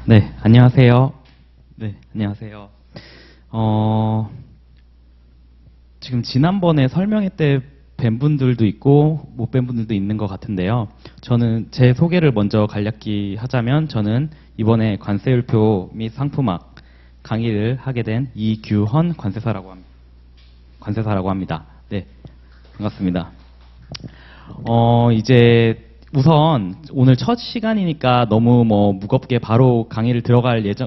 네, 안녕하세요. 네, 안녕하세요. 지금 지난번에 설명회 때 뵌 분들도 있고 못 뵌 분들도 있는 것 같은데요. 저는 제 소개를 먼저 간략히 하자면 저는 이번에 관세율표 및 상품학 강의를 하게 된 이규헌 관세사라고 합니다. 네, 반갑습니다. 이제 우선 오늘 첫 시간이니까 너무 무겁게 바로 강의를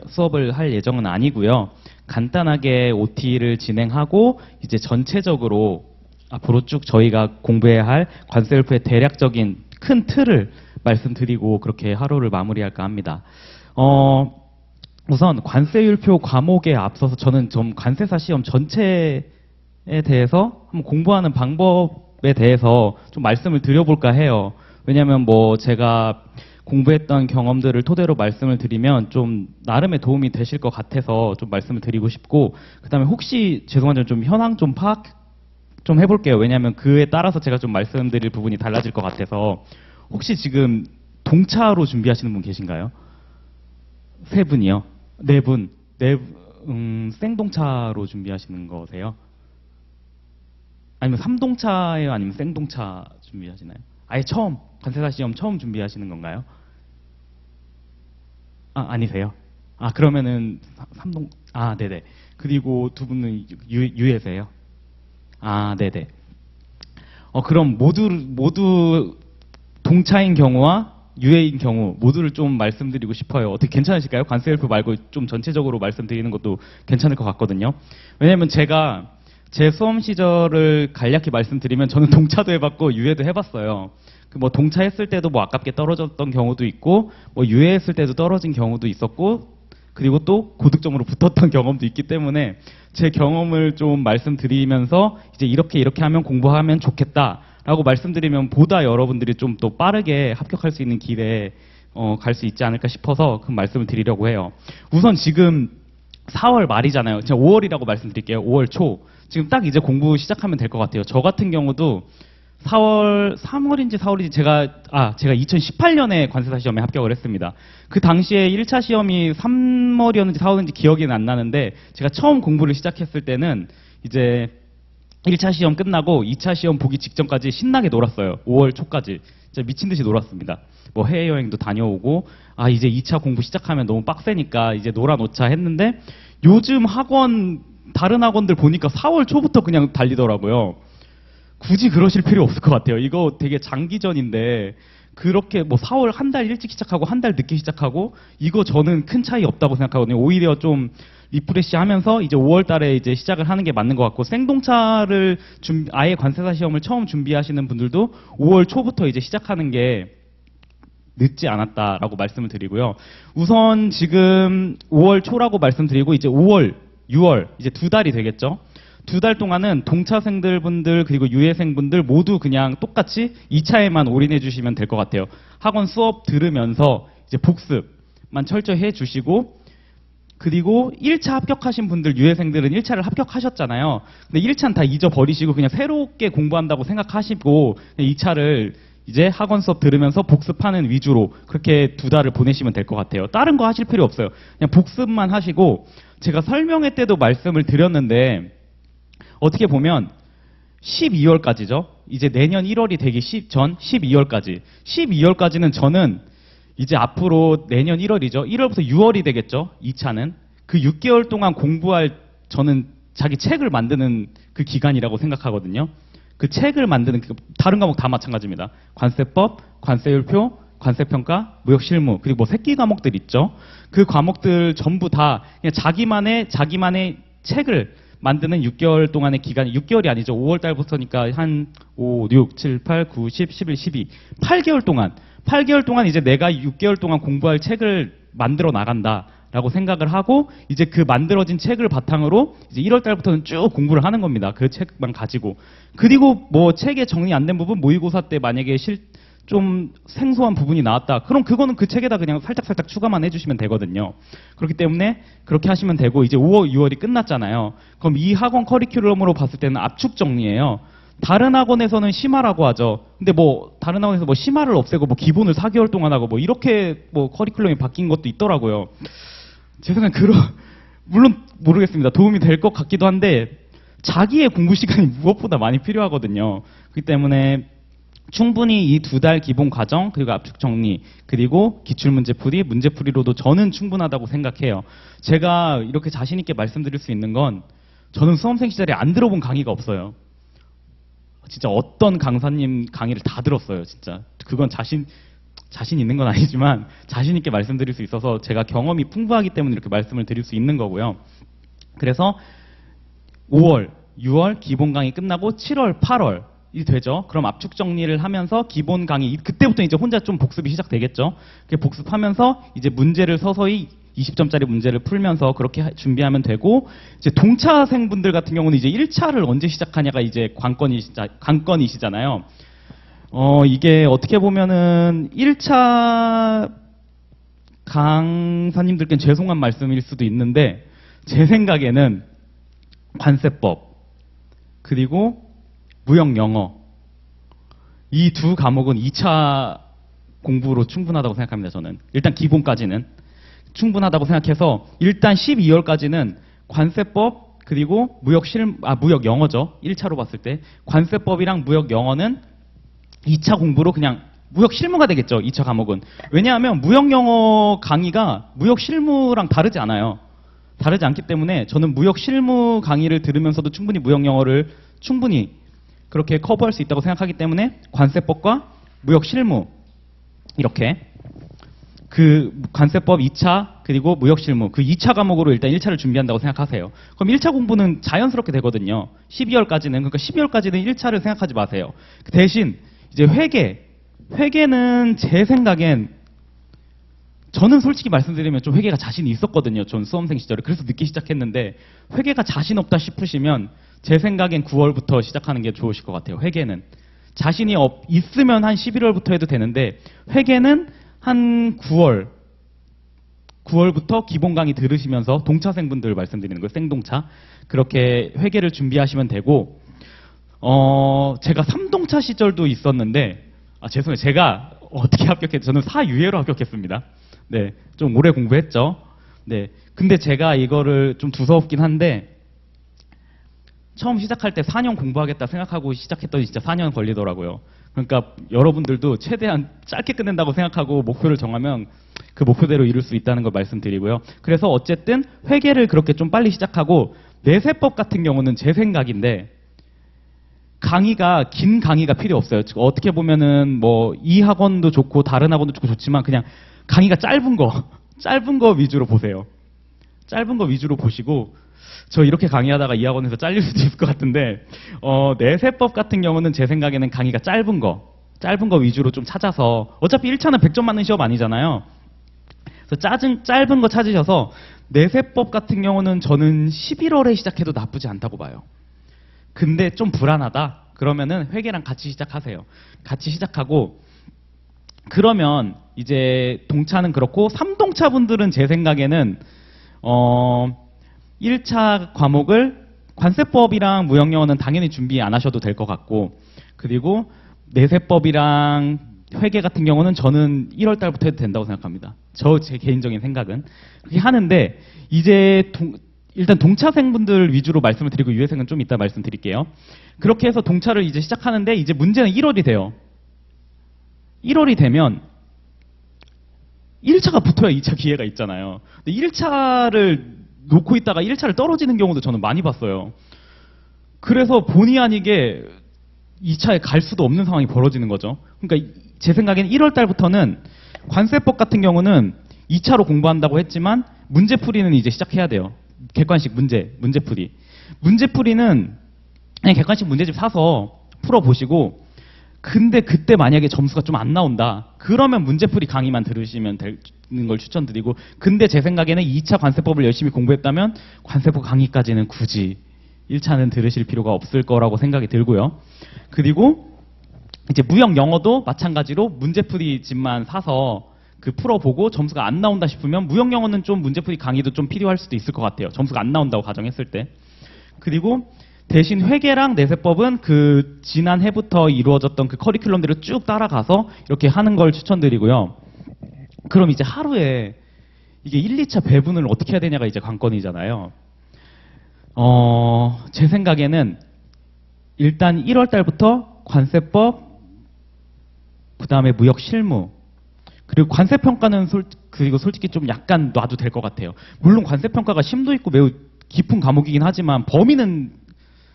수업을 할 예정은 아니고요. 간단하게 OT를 진행하고 이제 전체적으로 앞으로 쭉 저희가 공부해야 할 관세율표의 대략적인 큰 틀을 말씀드리고 그렇게 하루를 마무리할까 합니다. 우선 관세율표 과목에 앞서서 저는 좀 관세사 시험 전체에 대해서 한번 공부하는 방법에 대해서 좀 말씀을 드려볼까 해요. 왜냐하면 제가 공부했던 경험들을 토대로 말씀을 드리면 좀 나름의 도움이 되실 것 같아서 좀 말씀을 드리고 싶고, 그다음에 혹시 죄송하지만 좀 현황 좀 파악 좀 해볼게요. 왜냐하면 그에 따라서 제가 좀 말씀드릴 부분이 달라질 것 같아서. 혹시 지금 동차로 준비하시는 분 계신가요? 세 분이요? 네 분. 생동차로 준비하시는 거세요? 아니면 삼동차예요? 아니면 생동차 준비하시나요? 아예 처음, 관세사 시험 처음 준비하시는 건가요? 아니세요? 그러면은 네네. 그리고 두 분은 유예세요? 네네. 그럼 모두 동차인 경우와 유예인 경우 모두를 좀 말씀드리고 싶어요. 어떻게 괜찮으실까요? 관세율표 말고 좀 전체적으로 말씀드리는 것도 괜찮을 것 같거든요. 왜냐면 제가 제 수험 시절을 간략히 말씀드리면 저는 동차도 해봤고 유예도 해봤어요. 동차 했을 때도 아깝게 떨어졌던 경우도 있고, 유예했을 때도 떨어진 경우도 있었고, 그리고 또 고득점으로 붙었던 경험도 있기 때문에 제 경험을 좀 말씀드리면서 이제 이렇게 하면 공부하면 좋겠다라고 말씀드리면 보다 여러분들이 좀 또 빠르게 합격할 수 있는 길에 갈 수 있지 않을까 싶어서 그 말씀을 드리려고 해요. 우선 지금 4월 말이잖아요. 제가 5월이라고 말씀드릴게요. 5월 초. 지금 딱 이제 공부 시작하면 될 것 같아요. 저 같은 경우도 3월인지 4월인지 제가 2018년에 관세사 시험에 합격을 했습니다. 그 당시에 1차 시험이 3월이었는지 4월인지 기억이 안 나는데, 제가 처음 공부를 시작했을 때는 이제 1차 시험 끝나고 2차 시험 보기 직전까지 신나게 놀았어요. 5월 초까지. 진짜 미친 듯이 놀았습니다. 해외여행도 다녀오고, 이제 2차 공부 시작하면 너무 빡세니까 이제 놀아놓자 했는데, 요즘 다른 학원들 보니까 4월 초부터 그냥 달리더라고요. 굳이 그러실 필요 없을 것 같아요. 이거 되게 장기전인데 그렇게 4월 한 달 일찍 시작하고 한 달 늦게 시작하고, 이거 저는 큰 차이 없다고 생각하거든요. 오히려 좀 리프레시 하면서 이제 5월 달에 이제 시작을 하는 게 맞는 것 같고, 생동차를 아예 관세사 시험을 처음 준비하시는 분들도 5월 초부터 이제 시작하는 게 늦지 않았다라고 말씀을 드리고요. 우선 지금 5월 초라고 말씀드리고 이제 5월, 6월 이제 2달이 되겠죠. 2달 동안은 동차생들분들 그리고 유예생분들 모두 그냥 똑같이 2차에만 올인해 주시면 될 것 같아요. 학원 수업 들으면서 이제 복습만 철저히 해 주시고, 그리고 1차 합격하신 분들, 유예생들은 1차를 합격하셨잖아요. 근데 1차는 다 잊어버리시고 그냥 새롭게 공부한다고 생각하시고 2차를 이제 학원 수업 들으면서 복습하는 위주로 그렇게 2달을 보내시면 될 것 같아요. 다른 거 하실 필요 없어요. 그냥 복습만 하시고, 제가 설명회 때도 말씀을 드렸는데 어떻게 보면 12월까지죠. 이제 내년 1월이 되기 전 12월까지. 12월까지는 저는 이제 앞으로 내년 1월이죠. 1월부터 6월이 되겠죠. 2차는. 그 6개월 동안 저는 자기 책을 만드는 그 기간이라고 생각하거든요. 그 책을 만드는, 다른 과목 다 마찬가지입니다. 관세법, 관세율표, 관세평가, 무역실무, 그리고 새끼 과목들 있죠. 그 과목들 전부 다 그냥 자기만의 책을 만드는 6개월 동안의 기간이, 6개월이 아니죠. 5월 달부터니까 한 5, 6, 7, 8, 9, 10, 11, 12. 8개월 동안 이제 내가 6개월 동안 공부할 책을 만들어 나간다라고 생각을 하고, 이제 그 만들어진 책을 바탕으로 이제 1월 달부터는 쭉 공부를 하는 겁니다. 그 책만 가지고. 그리고 책에 정리 안 된 부분, 모의고사 때 만약에 좀 생소한 부분이 나왔다. 그럼 그거는 그 책에다 그냥 살짝 추가만 해주시면 되거든요. 그렇기 때문에 그렇게 하시면 되고, 이제 5월, 6월이 끝났잖아요. 그럼 이 학원 커리큘럼으로 봤을 때는 압축 정리예요. 다른 학원에서는 심화라고 하죠. 근데 뭐 다른 학원에서 뭐 심화를 없애고 뭐 기본을 4개월 동안 하고 뭐 이렇게 뭐 커리큘럼이 바뀐 것도 있더라고요. 제 생각엔 물론 모르겠습니다. 도움이 될 것 같기도 한데 자기의 공부 시간이 무엇보다 많이 필요하거든요. 그렇기 때문에 충분히 이 2달 기본 과정 그리고 압축 정리 그리고 기출문제 풀이 문제풀이로도 저는 충분하다고 생각해요. 제가 이렇게 자신 있게 말씀드릴 수 있는 건 저는 수험생 시절에 안 들어본 강의가 없어요. 진짜 어떤 강사님 강의를 다 들었어요. 진짜 그건 자신 있는 건 아니지만 자신 있게 말씀드릴 수 있어서 제가 경험이 풍부하기 때문에 이렇게 말씀을 드릴 수 있는 거고요. 그래서 5월, 6월 기본 강의 끝나고 7월, 8월이 되죠. 그럼 압축 정리를 하면서 기본 강의 그때부터 이제 혼자 좀 복습이 시작되겠죠. 그렇게 복습하면서 이제 문제를 서서히 20점짜리 문제를 풀면서 그렇게 준비하면 되고, 이제 동차생분들 같은 경우는 이제 1차를 언제 시작하냐가 이제 관건이시잖아요. 이게 어떻게 보면은 1차 강사님들께는 죄송한 말씀일 수도 있는데, 제 생각에는 관세법, 그리고 무역 영어, 이 두 과목은 2차 공부로 충분하다고 생각합니다, 저는. 일단 기본까지는. 충분하다고 생각해서 일단 12월까지는 관세법 그리고 무역 영어죠. 1차로 봤을 때 관세법이랑 무역 영어는 2차 공부로 그냥 무역 실무가 되겠죠. 2차 과목은. 왜냐하면 무역 영어 강의가 무역 실무랑 다르지 않아요. 다르지 않기 때문에 저는 무역 실무 강의를 들으면서도 충분히 무역 영어를 충분히 그렇게 커버할 수 있다고 생각하기 때문에 관세법과 무역 실무 이렇게 그 관세법 2차 그리고 무역실무 그 2차 과목으로 일단 1차를 준비한다고 생각하세요. 그럼 1차 공부는 자연스럽게 되거든요. 12월까지는. 그러니까 12월까지는 1차를 생각하지 마세요. 그 대신 이제 회계는 제 생각엔 저는 솔직히 말씀드리면 좀 회계가 자신이 있었거든요. 전 수험생 시절에. 그래서 늦게 시작했는데 회계가 자신 없다 싶으시면 제 생각엔 9월부터 시작하는 게 좋으실 것 같아요. 회계는. 자신이 있으면 한 11월부터 해도 되는데 회계는 한 9월부터 기본 강의 들으시면서 동차생분들 말씀드리는 거예요. 생동차. 그렇게 회계를 준비하시면 되고, 제가 3동차 시절도 있었는데, 죄송해요. 제가 어떻게 합격했죠? 저는 사유예로 합격했습니다. 네. 좀 오래 공부했죠. 네. 근데 제가 이거를 좀 두서없긴 한데, 처음 시작할 때 4년 공부하겠다 생각하고 시작했더니 진짜 4년 걸리더라고요. 그러니까 여러분들도 최대한 짧게 끝낸다고 생각하고 목표를 정하면 그 목표대로 이룰 수 있다는 걸 말씀드리고요. 그래서 어쨌든 회계를 그렇게 좀 빨리 시작하고, 내세법 같은 경우는 제 생각인데 긴 강의가 필요 없어요. 어떻게 보면은 뭐 이 학원도 좋고 다른 학원도 좋지만 그냥 강의가 짧은 거 위주로 보세요. 짧은 거 위주로 보시고, 저 이렇게 강의하다가 이 학원에서 잘릴 수도 있을 것 같은데, 내세법 같은 경우는 제 생각에는 강의가 짧은 거 위주로 좀 찾아서, 어차피 1차는 100점 맞는 시험 아니잖아요. 그래서 짧은 거 찾으셔서, 내세법 같은 경우는 저는 11월에 시작해도 나쁘지 않다고 봐요. 근데 좀 불안하다? 그러면은 회계랑 같이 시작하세요. 같이 시작하고, 그러면 이제 동차는 그렇고, 3동차 분들은 제 생각에는 1차 과목을 관세법이랑 무역영어는 당연히 준비 안 하셔도 될 것 같고, 그리고 내세법이랑 회계 같은 경우는 저는 1월 달부터 해도 된다고 생각합니다. 제 개인적인 생각은 그렇게 하는데, 이제 일단 동차생분들 위주로 말씀을 드리고 유예생은 좀 이따 말씀드릴게요. 그렇게 해서 동차를 이제 시작하는데, 이제 문제는 1월이 돼요. 1월이 되면 1차가 붙어야 2차 기회가 있잖아요. 근데 1차를 놓고 있다가 1차를 떨어지는 경우도 저는 많이 봤어요. 그래서 본의 아니게 2차에 갈 수도 없는 상황이 벌어지는 거죠. 그러니까 제 생각에는 1월 달부터는 관세법 같은 경우는 2차로 공부한다고 했지만 문제풀이는 이제 시작해야 돼요. 객관식 문제풀이. 문제풀이는 그냥 객관식 문제집 사서 풀어보시고, 근데 그때 만약에 점수가 좀 안 나온다, 그러면 문제풀이 강의만 들으시면 되는 걸 추천드리고, 근데 제 생각에는 2차 관세법을 열심히 공부했다면 관세법 강의까지는 굳이 1차는 들으실 필요가 없을 거라고 생각이 들고요. 그리고 이제 무역 영어도 마찬가지로 문제풀이 집만 사서 그 풀어보고 점수가 안 나온다 싶으면 무역 영어는 좀 문제풀이 강의도 좀 필요할 수도 있을 것 같아요. 점수가 안 나온다고 가정했을 때. 그리고 대신 회계랑 내세법은 그 지난 해부터 이루어졌던 그 커리큘럼대로 쭉 따라가서 이렇게 하는 걸 추천드리고요. 그럼 이제 하루에 이게 1, 2차 배분을 어떻게 해야 되냐가 이제 관건이잖아요. 제 생각에는 일단 1월 달부터 관세법, 그 다음에 무역 실무, 그리고 관세 평가는 그리고 솔직히 좀 약간 놔도 될 것 같아요. 물론 관세 평가가 심도 있고 매우 깊은 과목이긴 하지만 범위는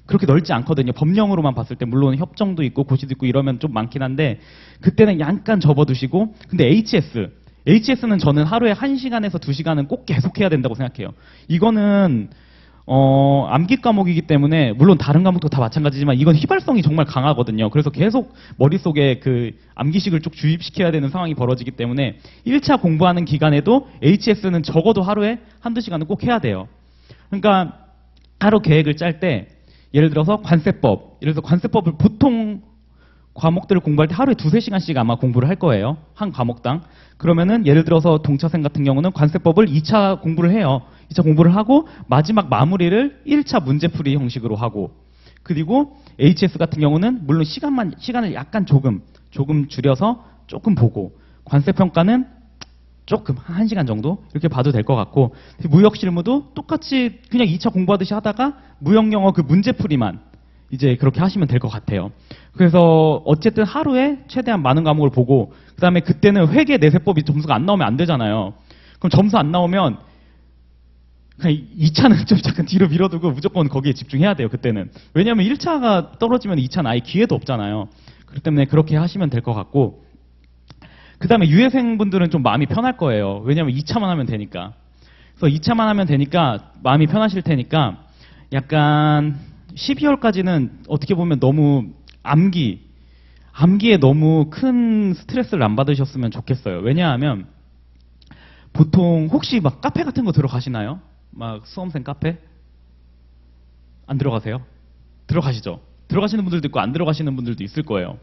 그렇게 넓지 않거든요. 법령으로만 봤을 때 물론 협정도 있고 고시도 있고 이러면 좀 많긴 한데 그때는 약간 접어두시고 근데 HS는 저는 하루에 1시간에서 2시간은 꼭 계속해야 된다고 생각해요. 이거는 암기 과목이기 때문에 물론 다른 과목도 다 마찬가지지만 이건 휘발성이 정말 강하거든요. 그래서 계속 머릿속에 그 암기식을 쭉 주입시켜야 되는 상황이 벌어지기 때문에 1차 공부하는 기간에도 HS는 적어도 하루에 1~2시간은 꼭 해야 돼요. 그러니까 하루 계획을 짤 때 예를 들어서 관세법을 보통 과목들을 공부할 때 하루에 2~3시간씩 아마 공부를 할 거예요. 한 과목당. 그러면은 예를 들어서 동차생 같은 경우는 관세법을 2차 공부를 해요. 2차 공부를 하고 마지막 마무리를 1차 문제풀이 형식으로 하고 그리고 HS 같은 경우는 물론 시간을 약간 조금 줄여서 조금 보고 관세평가는 조금 한 1시간 정도 이렇게 봐도 될 것 같고 무역 실무도 똑같이 그냥 2차 공부하듯이 하다가 무역 영어 그 문제풀이만 이제 그렇게 하시면 될 것 같아요. 그래서 어쨌든 하루에 최대한 많은 과목을 보고 그다음에 그때는 회계 내세법이 점수가 안 나오면 안 되잖아요. 그럼 점수 안 나오면 그냥 2차는 좀 잠깐 뒤로 밀어두고 무조건 거기에 집중해야 돼요. 그때는. 왜냐하면 1차가 떨어지면 2차는 아예 기회도 없잖아요. 그렇기 때문에 그렇게 하시면 될 것 같고 그 다음에 유예생분들은 좀 마음이 편할 거예요. 왜냐하면 2차만 하면 되니까. 그래서 2차만 하면 되니까 마음이 편하실 테니까 약간 12월까지는 어떻게 보면 너무 암기에 너무 큰 스트레스를 안 받으셨으면 좋겠어요. 왜냐하면 보통 혹시 막 카페 같은 거 들어가시나요? 막 수험생 카페? 안 들어가세요? 들어가시죠? 들어가시는 분들도 있고 안 들어가시는 분들도 있을 거예요.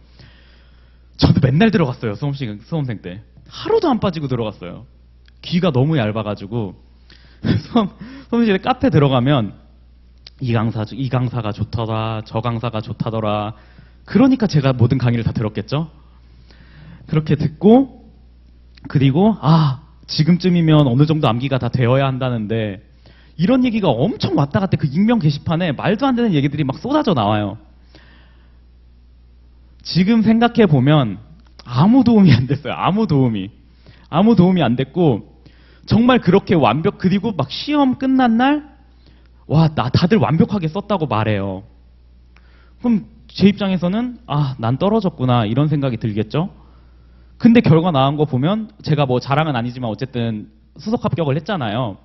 저도 맨날 들어갔어요. 수험생 때. 하루도 안 빠지고 들어갔어요. 귀가 너무 얇아가지고 수험실에 카페 들어가면 이 강사가 좋더라, 저 강사가 좋다더라. 그러니까 제가 모든 강의를 다 들었겠죠? 그렇게 듣고 그리고 지금쯤이면 어느 정도 암기가 다 되어야 한다는데 이런 얘기가 엄청 왔다 갔다 그 익명 게시판에 말도 안 되는 얘기들이 막 쏟아져 나와요. 지금 생각해 보면 아무 도움이 안 됐어요. 아무 도움이 안 됐고 정말 그렇게 그리고 막 시험 끝난 날 다들 완벽하게 썼다고 말해요. 그럼 제 입장에서는 난 떨어졌구나 이런 생각이 들겠죠. 근데 결과 나온 거 보면 제가 뭐 자랑은 아니지만 어쨌든 수석 합격을 했잖아요.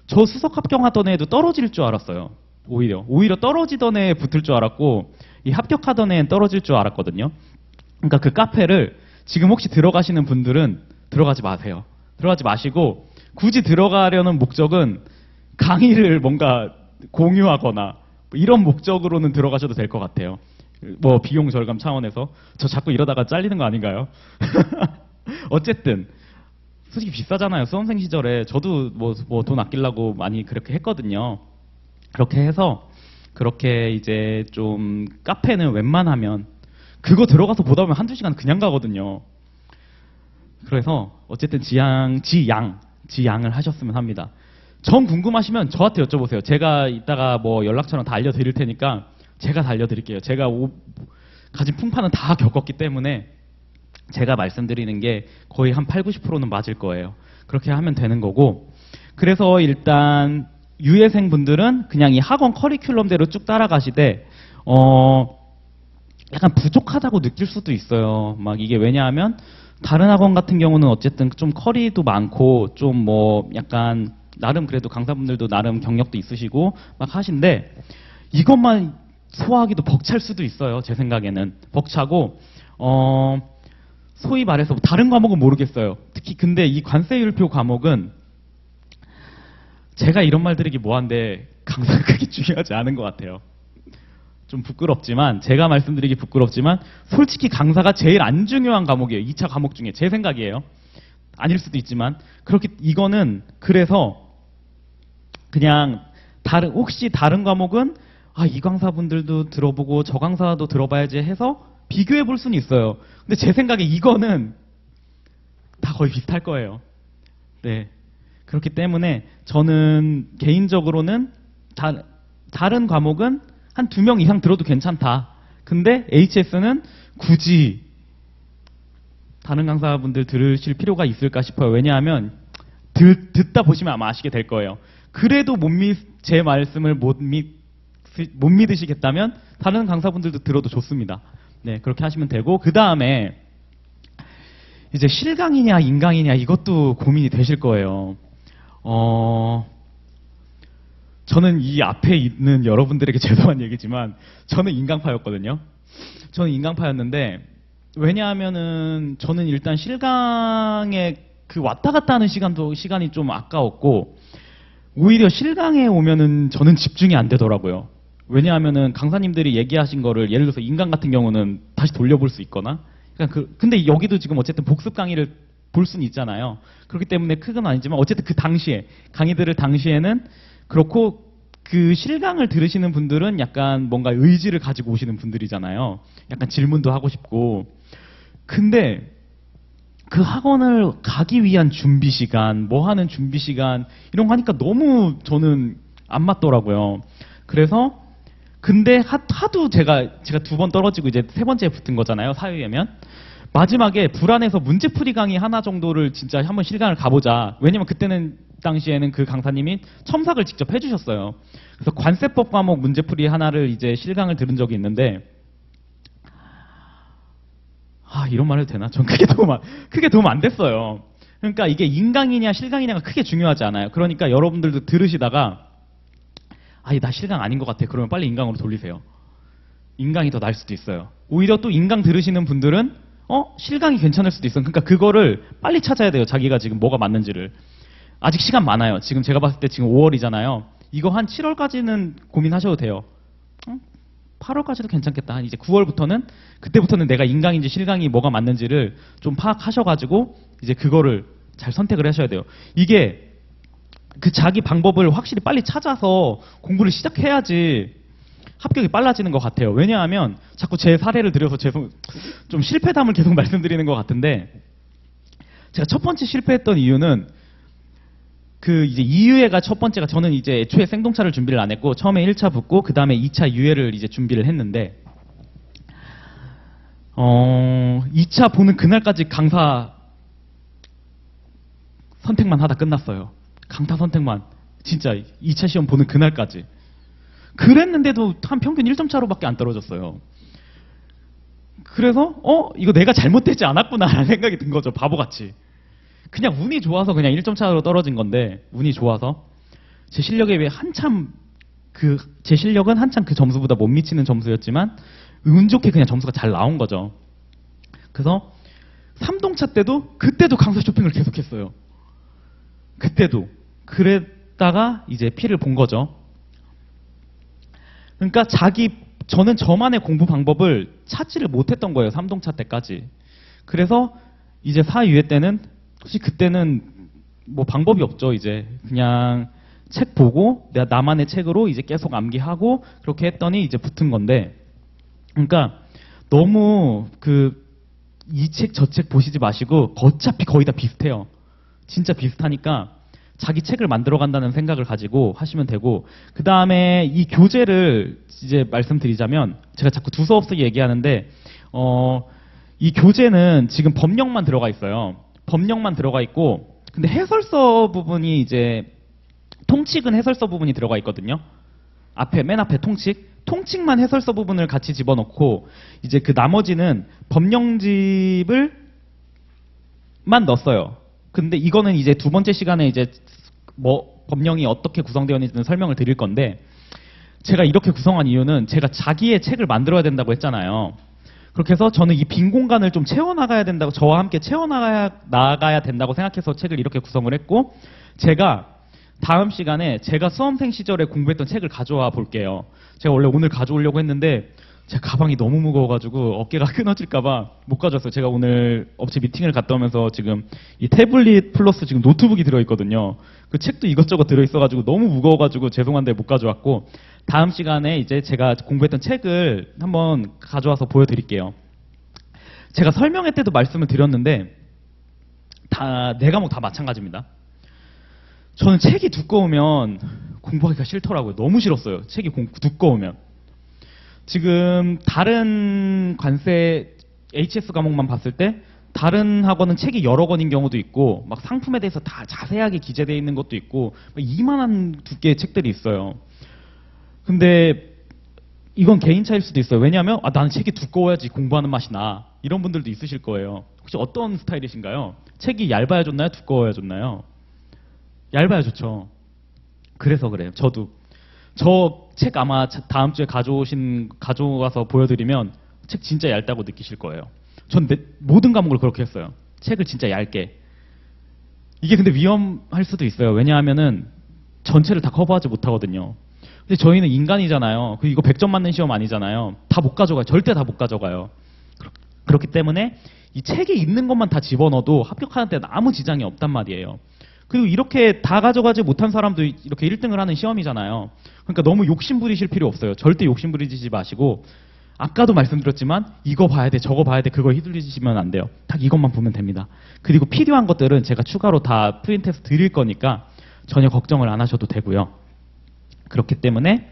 저 수석 합격하던 애도 떨어질 줄 알았어요. 오히려 떨어지던 애에 붙을 줄 알았고 이 합격하던 애는 떨어질 줄 알았거든요. 그러니까 그 카페를 지금 혹시 들어가시는 분들은 들어가지 마세요. 들어가지 마시고 굳이 들어가려는 목적은 강의를 뭔가 공유하거나 뭐 이런 목적으로는 들어가셔도 될 것 같아요. 뭐 비용 절감 차원에서. 저 자꾸 이러다가 잘리는 거 아닌가요? 어쨌든 솔직히 비싸잖아요. 수험생 시절에 저도 뭐 돈 아끼려고 많이 그렇게 했거든요. 그렇게 해서 그렇게 이제 좀 카페는 웬만하면 그거 들어가서 보다 보면 1~2시간 그냥 가거든요. 그래서 어쨌든 지양을 하셨으면 합니다. 정 궁금하시면 저한테 여쭤보세요. 제가 이따가 뭐 연락처랑 다 알려드릴 테니까 제가 다 알려드릴게요. 제가 가진 풍파는 다 겪었기 때문에 제가 말씀드리는 게 거의 한 80~90%는 맞을 거예요. 그렇게 하면 되는 거고 그래서 일단 유예생분들은 그냥 이 학원 커리큘럼대로 쭉 따라가시되 약간 부족하다고 느낄 수도 있어요. 막 이게 왜냐하면 다른 학원 같은 경우는 어쨌든 좀 커리도 많고 좀 뭐 약간 나름 그래도 강사분들도 나름 경력도 있으시고 막 하신데 이것만 소화하기도 벅찰 수도 있어요. 제 생각에는 벅차고 소위 말해서 다른 과목은 모르겠어요. 특히 근데 이 관세율표 과목은 제가 이런 말 드리기 뭐한데 강사가 그렇게 중요하지 않은 것 같아요. 좀 부끄럽지만 제가 말씀드리기 부끄럽지만 솔직히 강사가 제일 안 중요한 과목이에요. 2차 과목 중에 제 생각이에요. 아닐 수도 있지만 그렇게 이거는 그래서 그냥 혹시 다른 과목은 아, 이 강사분들도 들어보고 저 강사도 들어봐야지 해서 비교해 볼 수는 있어요. 근데 제 생각에 이거는 다 거의 비슷할 거예요. 네. 그렇기 때문에 저는 개인적으로는 다른 과목은 한 2명 이상 들어도 괜찮다. 근데 HS는 굳이 다른 강사분들 들으실 필요가 있을까 싶어요. 왜냐하면 듣다 보시면 아마 아시게 될 거예요. 그래도 제 말씀을 못 믿으시겠다면 다른 강사분들도 들어도 좋습니다. 네, 그렇게 하시면 되고, 그 다음에 이제 실강이냐 인강이냐 이것도 고민이 되실 거예요. 저는 이 앞에 있는 여러분들에게 죄송한 얘기지만 저는 인강파였거든요. 저는 인강파였는데, 왜냐하면은 저는 일단 실강에 그 왔다 갔다 하는 시간이 좀 아까웠고, 오히려 실강에 오면은 저는 집중이 안 되더라고요. 왜냐하면은 강사님들이 얘기하신 거를 예를 들어서 인강 같은 경우는 다시 돌려볼 수 있거나, 근데 여기도 지금 어쨌든 복습 강의를 볼 수는 있잖아요. 그렇기 때문에 크건 아니지만 어쨌든 그 당시에 강의들을 당시에는 그렇고, 그 실강을 들으시는 분들은 약간 뭔가 의지를 가지고 오시는 분들이잖아요. 약간 질문도 하고 싶고. 근데 그 학원을 가기 위한 준비 시간, 뭐 하는 준비 시간 이런 거 하니까 너무 저는 안 맞더라고요. 그래서 근데 하도 제가 2번 떨어지고 이제 3번째에 붙은 거잖아요. 사유예면. 마지막에 불안해서 문제풀이 강의 하나 정도를 진짜 한번 실강을 가보자. 왜냐면 그때는 당시에는 그 강사님이 첨삭을 직접 해주셨어요. 그래서 관세법 과목 문제풀이 하나를 이제 실강을 들은 적이 있는데, 이런 말 해도 되나? 전 크게 도움 안 됐어요. 그러니까 이게 인강이냐 실강이냐가 크게 중요하지 않아요. 그러니까 여러분들도 들으시다가 나 실강 아닌 것 같아. 그러면 빨리 인강으로 돌리세요. 인강이 더 나을 수도 있어요. 오히려 또 인강 들으시는 분들은 실강이 괜찮을 수도 있어요. 그러니까 그거를 빨리 찾아야 돼요. 자기가 지금 뭐가 맞는지를. 아직 시간 많아요. 지금 제가 봤을 때 지금 5월이잖아요. 이거 한 7월까지는 고민하셔도 돼요. 8월까지도 괜찮겠다. 한 이제 9월부터는, 그때부터는 내가 인강인지 실강이 뭐가 맞는지를 좀 파악하셔가지고 이제 그거를 잘 선택을 하셔야 돼요. 이게 그 자기 방법을 확실히 빨리 찾아서 공부를 시작해야지 합격이 빨라지는 것 같아요. 왜냐하면 자꾸 제 사례를 들여서 좀 실패담을 계속 말씀드리는 것 같은데, 제가 첫 번째 실패했던 이유는 그 이제 2유예가 첫 번째가, 저는 이제 애초에 생동차를 준비를 안 했고 처음에 1차 붙고 그 다음에 2차 유예를 이제 준비를 했는데, 2차 보는 그날까지 강사 선택만 하다 끝났어요. 강사 선택만. 진짜 2차 시험 보는 그날까지. 그랬는데도 한 평균 1점 차로밖에 안 떨어졌어요. 그래서 이거 내가 잘못되지 않았구나라는 생각이 든 거죠. 바보같이. 그냥 운이 좋아서 그냥 1점 차로 떨어진 건데, 운이 좋아서 제 실력에 비해 제 실력은 한참 그 점수보다 못 미치는 점수였지만 운 좋게 그냥 점수가 잘 나온 거죠. 그래서 3동차 때도 그때도 강사 쇼핑을 계속했어요. 그때도. 그랬다가 이제 피를 본 거죠. 그러니까 저는 저만의 공부 방법을 찾지를 못했던 거예요. 3동차 때까지. 그래서 이제 4유예 때는 솔직히 그때는 뭐 방법이 없죠. 이제 그냥 책 보고 내가 나만의 책으로 이제 계속 암기하고 그렇게 했더니 이제 붙은 건데, 그러니까 너무 이 책 저 책 보시지 마시고 어차피 거의 다 비슷해요. 진짜 비슷하니까 자기 책을 만들어 간다는 생각을 가지고 하시면 되고, 그 다음에 이 교재를 이제 말씀드리자면, 제가 자꾸 두 수업 쓰기 얘기하는데 이 교재는 지금 법령만 들어가 있어요. 법령만 들어가 있고, 근데 해설서 부분이 이제 통칙은 해설서 부분이 들어가 있거든요. 맨 앞에 통칙만 해설서 부분을 같이 집어넣고, 이제 그 나머지는 법령집을 만 넣었어요. 근데 이거는 이제 두 번째 시간에 이제 뭐 법령이 어떻게 구성되어 있는지는 설명을 드릴 건데, 제가 이렇게 구성한 이유는 제가 자기의 책을 만들어야 된다고 했잖아요. 그렇게 해서 저는 이 빈 공간을 좀 채워나가야 된다고, 저와 함께 채워나가야 된다고 생각해서 책을 이렇게 구성을 했고, 제가 다음 시간에 제가 수험생 시절에 공부했던 책을 가져와 볼게요. 제가 원래 오늘 가져오려고 했는데 제가 가방이 너무 무거워가지고 어깨가 끊어질까봐 못 가져왔어요. 제가 오늘 업체 미팅을 갔다 오면서 지금 이 태블릿 플러스 지금 노트북이 들어있거든요. 그 책도 이것저것 들어있어가지고 너무 무거워가지고 죄송한데 못 가져왔고, 다음 시간에 이제 제가 공부했던 책을 한번 가져와서 보여드릴게요. 제가 설명회 때도 말씀을 드렸는데 다 네 과목 다 마찬가지입니다. 저는 책이 두꺼우면 공부하기가 싫더라고요. 너무 싫었어요. 책이 두꺼우면. 지금 다른 관세 HS 과목만 봤을 때 다른 학원은 책이 여러 권인 경우도 있고 막 상품에 대해서 다 자세하게 기재되어 있는 것도 있고 이만한 두께의 책들이 있어요. 근데 이건 개인 차일 수도 있어요. 왜냐하면 나는 책이 두꺼워야지 공부하는 맛이 나, 이런 분들도 있으실 거예요. 혹시 어떤 스타일이신가요? 책이 얇아야 좋나요? 두꺼워야 좋나요? 얇아야 좋죠. 그래서 그래요. 저도. 저 책 아마 다음 주에 가져와서 보여드리면 책 진짜 얇다고 느끼실 거예요. 전 모든 과목을 그렇게 했어요. 책을 진짜 얇게. 이게 근데 위험할 수도 있어요. 왜냐하면은 전체를 다 커버하지 못하거든요. 근데 저희는 인간이잖아요. 이거 100점 맞는 시험 아니잖아요. 다 못 가져가요. 절대 다 못 가져가요. 그렇기 때문에 이 책에 있는 것만 다 집어넣어도 합격하는 데는 아무 지장이 없단 말이에요. 그리고 이렇게 다 가져가지 못한 사람도 이렇게 1등을 하는 시험이잖아요. 그러니까 너무 욕심 부리실 필요 없어요. 절대 욕심 부리지 마시고, 아까도 말씀드렸지만 이거 봐야 돼, 저거 봐야 돼, 그거 휘둘리시면 안 돼요. 딱 이것만 보면 됩니다. 그리고 필요한 것들은 제가 추가로 다 프린트해서 드릴 거니까 전혀 걱정을 안 하셔도 되고요. 그렇기 때문에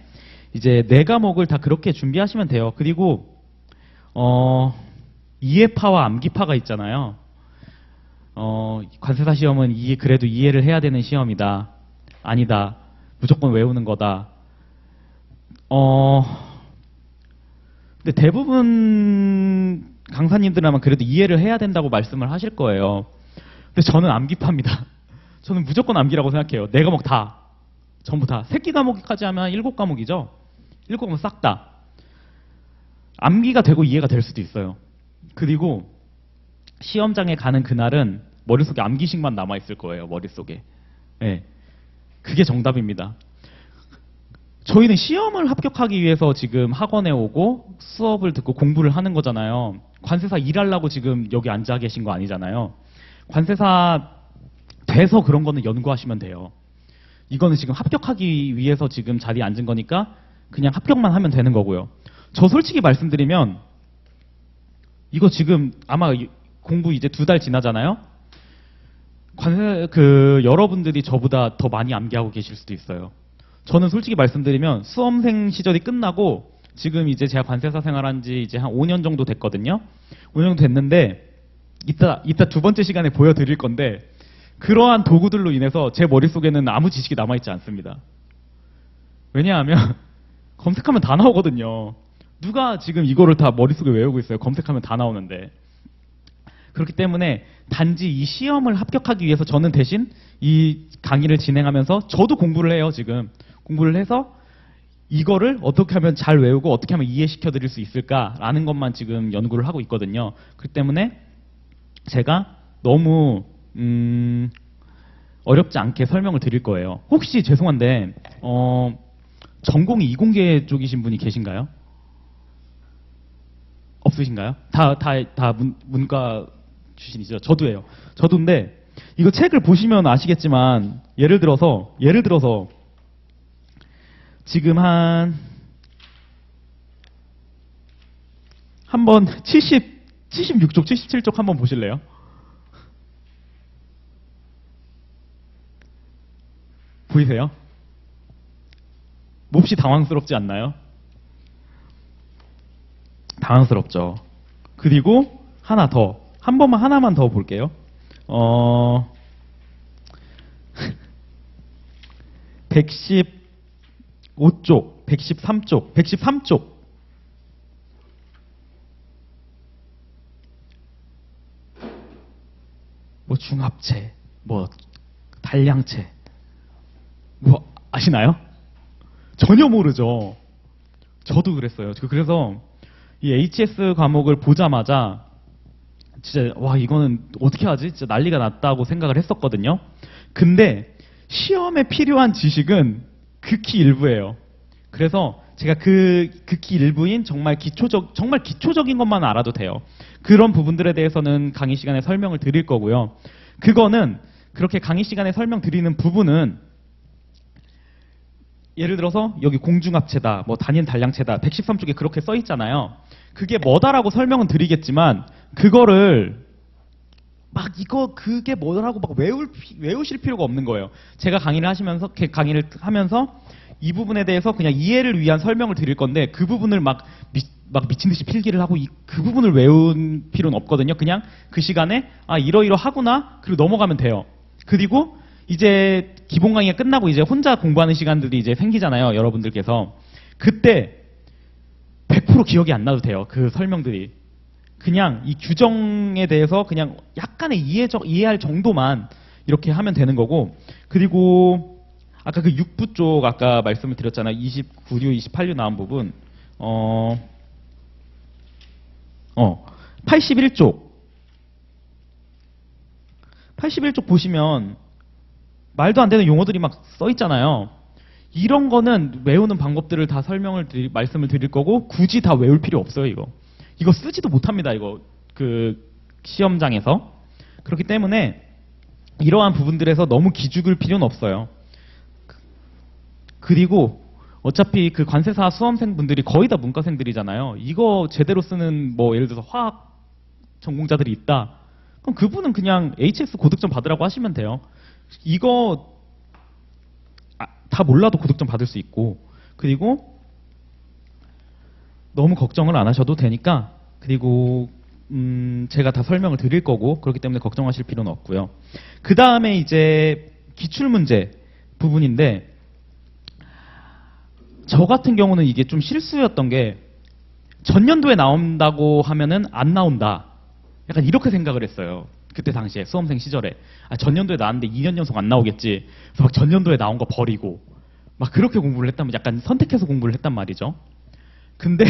이제 네 과목을 다 그렇게 준비하시면 돼요. 그리고 이해파와 암기파가 있잖아요. 관세사 시험은 그래도 이해를 해야 되는 시험이다, 아니다, 무조건 외우는 거다. 근데 대부분 강사님들은 아마 그래도 이해를 해야 된다고 말씀을 하실 거예요. 근데 저는 암기파입니다. 저는 무조건 암기라고 생각해요. 네 과목 다. 전부 다. 새끼 과목까지 하면 7과목이죠. 7과목 싹 다. 암기가 되고 이해가 될 수도 있어요. 그리고 시험장에 가는 그날은 머릿속에 암기식만 남아있을 거예요. 머릿속에. 네. 그게 정답입니다. 저희는 시험을 합격하기 위해서 지금 학원에 오고 수업을 듣고 공부를 하는 거잖아요. 관세사 일하려고 지금 여기 앉아 계신 거 아니잖아요. 관세사 돼서 그런 거는 연구하시면 돼요. 이거는 지금 합격하기 위해서 지금 자리에 앉은 거니까 그냥 합격만 하면 되는 거고요. 저 솔직히 말씀드리면 이거 지금 아마 공부 이제 2달 지나잖아요. 여러분들이 저보다 더 많이 암기하고 계실 수도 있어요. 저는 솔직히 말씀드리면 수험생 시절이 끝나고 지금 이제 제가 관세사 생활한 지 이제 한 5년 정도 됐거든요. 5년 정도 됐는데 이따 2번째 시간에 보여드릴 건데, 그러한 도구들로 인해서 제 머릿속에는 아무 지식이 남아있지 않습니다. 왜냐하면 검색하면 다 나오거든요. 누가 지금 이거를 다 머릿속에 외우고 있어요. 검색하면 다 나오는데. 그렇기 때문에 단지 이 시험을 합격하기 위해서 저는 대신 이 강의를 진행하면서 저도 공부를 해요. 지금 공부를 해서 이거를 어떻게 하면 잘 외우고 어떻게 하면 이해시켜 드릴 수 있을까라는 것만 지금 연구를 하고 있거든요. 그렇기 때문에 제가 너무 어렵지 않게 설명을 드릴 거예요. 혹시 죄송한데 전공이 이공계 쪽이신 분이 계신가요? 없으신가요? 다 문과 출신이죠. 저도예요. 저도인데 이거 책을 보시면 아시겠지만 예를 들어서 지금 한번 76쪽, 77쪽 한번 보실래요? 보이세요? 몹시 당황스럽지 않나요? 당황스럽죠. 그리고 하나 더. 하나만 더 볼게요. 115쪽, 113쪽. 뭐 중합체, 뭐 단량체. 뭐 아시나요? 전혀 모르죠. 저도 그랬어요. 그래서 이 HS 과목을 보자마자 진짜 와 이거는 어떻게 하지? 진짜 난리가 났다고 생각을 했었거든요. 근데 시험에 필요한 지식은 극히 일부예요. 그래서 제가 극히 일부인 정말 기초적인 것만 알아도 돼요. 그런 부분들에 대해서는 강의 시간에 설명을 드릴 거고요. 그거는 그렇게 강의 시간에 설명드리는 부분은 예를 들어서 여기 공중합체다, 뭐 단위는 단량체다, 113쪽에 그렇게 써 있잖아요. 그게 뭐다라고 설명은 드리겠지만 그거를 그게 뭐라고 막 외우실 필요가 없는 거예요. 제가 강의를 하면서 이 부분에 대해서 그냥 이해를 위한 설명을 드릴 건데 그 부분을 막 미친 듯이 필기를 하고 그 부분을 외운 필요는 없거든요. 그냥 그 시간에 이러이러하구나 그리고 넘어가면 돼요. 그리고 이제 기본 강의가 끝나고 이제 혼자 공부하는 시간들이 이제 생기잖아요. 여러분들께서 그때 100% 기억이 안 나도 돼요. 그 설명들이. 그냥 이 규정에 대해서 그냥 약간의 이해할 정도만 이렇게 하면 되는 거고, 그리고 아까 그 6부 쪽 아까 말씀을 드렸잖아요. 29류, 28류 나온 부분 81쪽 보시면 말도 안 되는 용어들이 막 써 있잖아요. 이런 거는 외우는 방법들을 다 말씀을 드릴 거고 굳이 다 외울 필요 없어요. 이거 쓰지도 못합니다. 이거 그 시험장에서. 그렇기 때문에 이러한 부분들에서 너무 기죽을 필요는 없어요. 그리고 어차피 그 관세사 수험생분들이 거의 다 문과생들이잖아요. 이거 제대로 쓰는 뭐 예를 들어서 화학 전공자들이 있다. 그럼 그분은 그냥 HS 고득점 받으라고 하시면 돼요. 이거 다 몰라도 고득점 받을 수 있고, 그리고 너무 걱정을 안 하셔도 되니까, 그리고 제가 다 설명을 드릴 거고 그렇기 때문에 걱정하실 필요는 없고요. 그 다음에 이제 기출문제 부분인데 저 같은 경우는 이게 좀 실수였던 게 전년도에 나온다고 하면은 안 나온다. 약간 이렇게 생각을 했어요. 그때 당시에 수험생 시절에 전년도에 나왔는데 2년 연속 안 나오겠지. 그래서 막 전년도에 나온 거 버리고 막 그렇게 공부를 했다면 약간 선택해서 공부를 했단 말이죠. 근데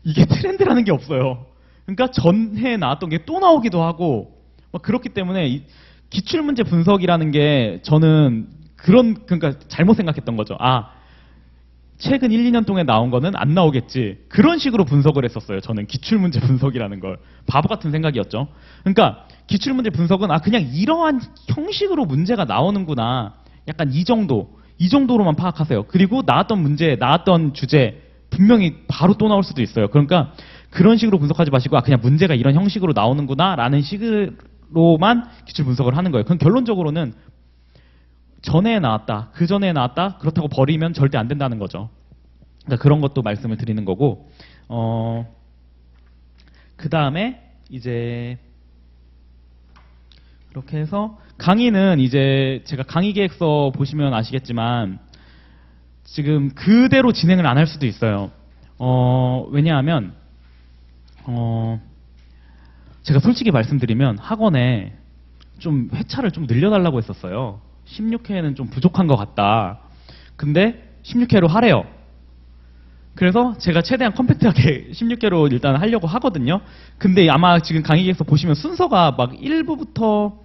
이게 트렌드라는 게 없어요. 그러니까 전해에 나왔던 게 또 나오기도 하고 막 그렇기 때문에 이 기출문제 분석이라는 게 저는 그러니까 잘못 생각했던 거죠. 최근 1, 2년 동안 나온 거는 안 나오겠지. 그런 식으로 분석을 했었어요. 저는 기출문제 분석이라는 걸. 바보 같은 생각이었죠. 그러니까 기출문제 분석은 그냥 이러한 형식으로 문제가 나오는구나. 약간 이 정도로만 파악하세요. 그리고 나왔던 주제 분명히 바로 또 나올 수도 있어요. 그러니까 그런 식으로 분석하지 마시고 그냥 문제가 이런 형식으로 나오는구나 라는 식으로만 기출 분석을 하는 거예요. 그럼 결론적으로는 전에 나왔다, 그 전에 나왔다 그렇다고 버리면 절대 안 된다는 거죠. 그러니까 그런 것도 말씀을 드리는 거고, 그 다음에 이제 그렇게 해서 강의는 이제 제가 강의 계획서 보시면 아시겠지만 지금 그대로 진행을 안 할 수도 있어요. 왜냐하면 제가 솔직히 말씀드리면 학원에 좀 회차를 좀 늘려달라고 했었어요. 16회는 좀 부족한 것 같다. 근데 16회로 하래요. 그래서 제가 최대한 컴팩트하게 16회로 일단 하려고 하거든요. 근데 아마 지금 강의에서 보시면 순서가 막 1부부터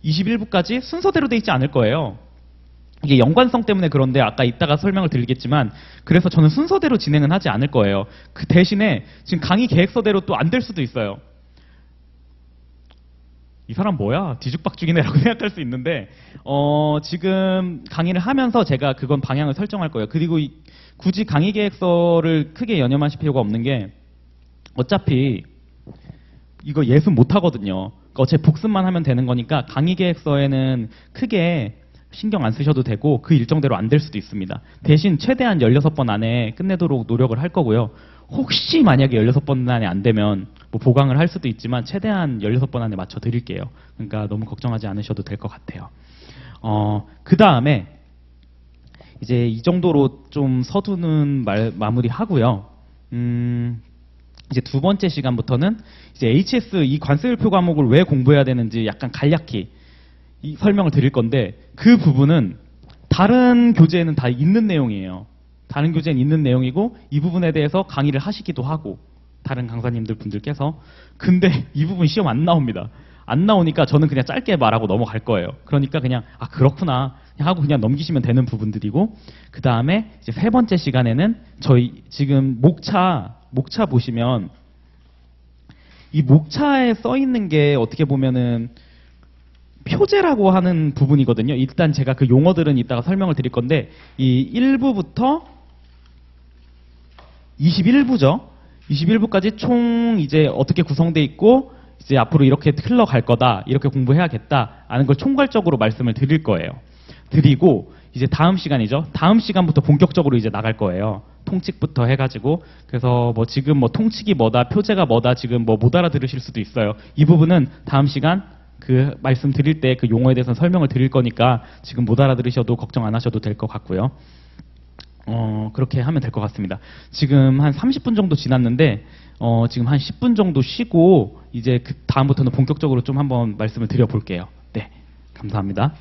21부까지 순서대로 돼 있지 않을 거예요. 이게 연관성 때문에 그런데 아까 이따가 설명을 드리겠지만 그래서 저는 순서대로 진행은 하지 않을 거예요. 그 대신에 지금 강의 계획서대로 또 안 될 수도 있어요. 이 사람 뭐야? 뒤죽박죽이네라고 생각할 수 있는데 지금 강의를 하면서 제가 그건 방향을 설정할 거예요. 그리고 굳이 강의 계획서를 크게 연연하실 필요가 없는 게 어차피 이거 예습 못 하거든요. 그러니까 어차피 복습만 하면 되는 거니까 강의 계획서에는 크게 신경 안 쓰셔도 되고 그 일정대로 안 될 수도 있습니다. 대신 최대한 16번 안에 끝내도록 노력을 할 거고요. 혹시 만약에 16번 안에 안 되면 뭐 보강을 할 수도 있지만 최대한 16번 안에 맞춰 드릴게요. 그러니까 너무 걱정하지 않으셔도 될 것 같아요. 그 다음에 이제 이 정도로 좀 서두는 마무리 하고요. 이제 두 번째 시간부터는 이제 HS 이 관세율표 과목을 왜 공부해야 되는지 약간 간략히 설명을 드릴 건데 그 부분은 다른 교재에는 다 있는 내용이에요. 다른 교재는 있는 내용이고 이 부분에 대해서 강의를 하시기도 하고 다른 강사님들 분들께서. 근데 이 부분 시험 안 나옵니다. 안 나오니까 저는 그냥 짧게 말하고 넘어갈 거예요. 그러니까 그냥 그렇구나 하고 그냥 넘기시면 되는 부분들이고, 그 다음에 이제 세 번째 시간에는 저희 지금 목차 보시면 이 목차에 써 있는 게 어떻게 보면은 표제라고 하는 부분이거든요. 일단 제가 그 용어들은 이따가 설명을 드릴 건데, 이 1부부터 21부죠. 21부까지 총 이제 어떻게 구성돼 있고, 이제 앞으로 이렇게 흘러갈 거다, 이렇게 공부해야겠다 하는 걸 총괄적으로 말씀을 드릴 거예요. 드리고 이제 다음 시간이죠. 다음 시간부터 본격적으로 이제 나갈 거예요. 통칙부터 해가지고. 그래서 뭐 지금 뭐 통칙이 뭐다, 표제가 뭐다 지금 뭐 못 알아들으실 수도 있어요. 이 부분은 다음 시간 그 말씀 드릴 때 그 용어에 대해서 설명을 드릴 거니까 지금 못 알아들으셔도 걱정 안 하셔도 될 것 같고요. 그렇게 하면 될 것 같습니다. 지금 한 30분 정도 지났는데, 지금 한 10분 정도 쉬고, 이제 그 다음부터는 본격적으로 좀 한번 말씀을 드려볼게요. 네, 감사합니다.